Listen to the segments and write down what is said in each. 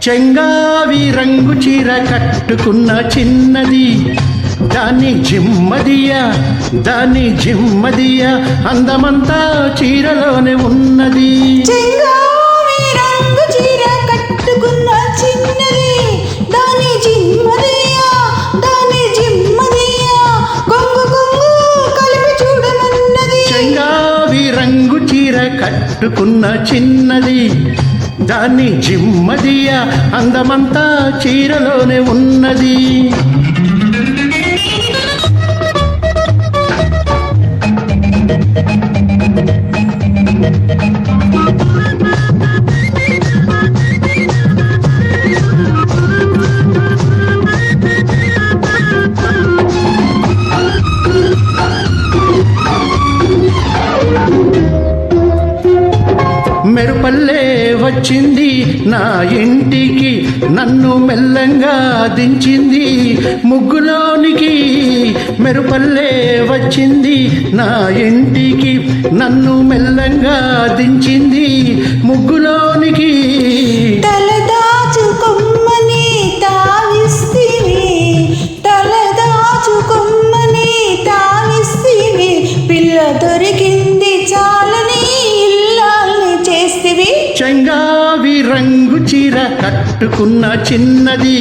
చెంగావి రంగు చీర కట్టుకున్న చిన్నది, దాని జిమ్మదియా అందమంతా చీరలోనే ఉన్నది. చెంగావి రంగు చీర కట్టుకున్న చిన్నది, దాని జిమ్మదియా కొంగు కొంగు కలిపి చూడనున్నది. చెంగావి రంగు చీర కట్టుకున్న చిన్నది, దాని జిమ్మదియా అందమంతా చీరలోనే ఉన్నది. మెరుపల్లే వచ్చింది నా ఇంటికి, నన్ను మెల్లంగా దించింది ముగ్గులోనికి. మెరుపల్లే వచ్చింది నా ఇంటికి, నన్ను మెల్లంగా దించింది ముగ్గులోనికి. తలదాచుకొమ్మని తావిస్తివి, పిల్ల దొరికింది చాలని ఇల్లాల్ని చేస్తివి. చెంగావి రంగు చీర కట్టుకున్న చిన్నది,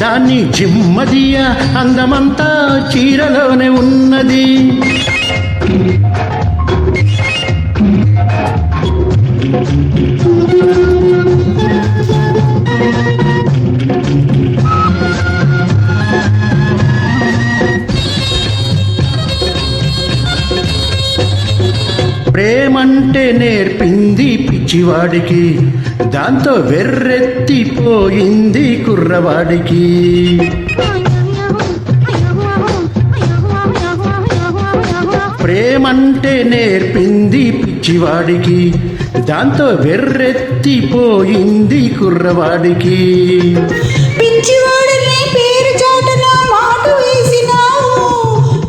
దాన్ని జిమ్మదియా అందమంతా చీరలోనే ఉన్నది. ప్రేమంటే నేర్పింది పిచ్చివాడికి, దాంతో వెర్రెత్తిపోయింది కుర్రవాడికి. ప్రేమంటే నేర్పింది పిచ్చివాడికి, దాంతో వెర్రెత్తిపోయింది కుర్రవాడికి. పిచ్చివాడని పేరు చాటున మాట వేసినావు,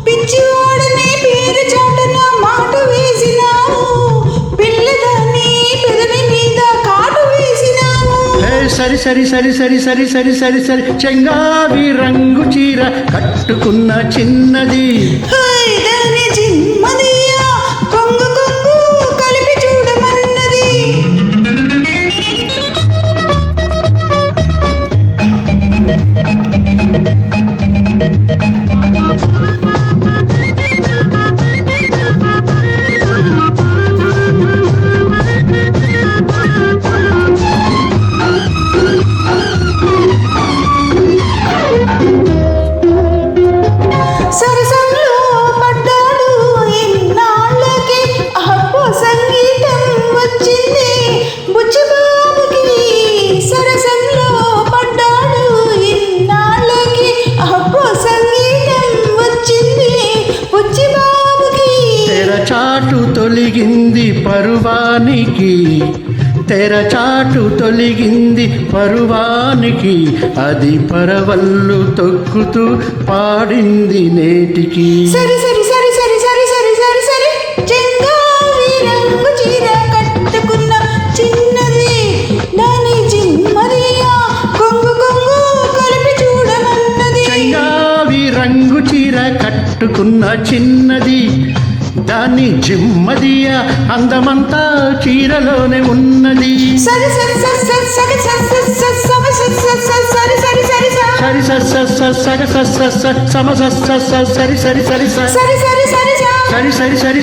పిచ్చివాడని పేరు చాటున మాట వేసినావు, పిల్లదాన్ని పెదవి మీద కాటు వేసినావు. సరి సరి సరి సరి సరి సరి సరి సరి చెంగావి రంగు చీర కట్టుకున్న చిన్నది, దాని జిమ్మదియా కొంగు కొంగు కలిపి చూడమన్నది. సరసంలో పడ్డాడు ఇన్నాళ్ళకి, అబ్బో సంగీతం వచ్చింది బుచ్చిబాబుకి. సరసంలో పడ్డాడు ఇన్నాళ్ళకి, అబ్బో సంగీతం వచ్చింది బుచ్చిబాబుకి. తెరచాటు తొలగింది పరువానికి, తెరచాటు తొలగింది పరువానికి, అది పరవళ్ళు తొక్కుతూ పాడింది నేటికి. సరి సరి సరి సరి సరి సరి సరి సరి చెంగావి రంగు చీర కట్టుకున్న చిన్నది, దాని జిమ్మదియా కొంగు కొంగు కలిపి చూడమన్నది. చెంగావి రంగు చీర కట్టుకున్న చిన్నది, దాని జిమ్మదియా అందమంతా చీరలోనే ఉన్నది. సరి సరి సరి సరి సరి సరి సరి సరి సరి సరి సరి సరి సరి సరి సమ సరి సరి సరి సరి సరి సరి సరి సరి సరి సరి సరి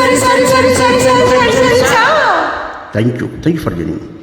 సరి సరి సరి సరి సరి సరి. Thank you for joining.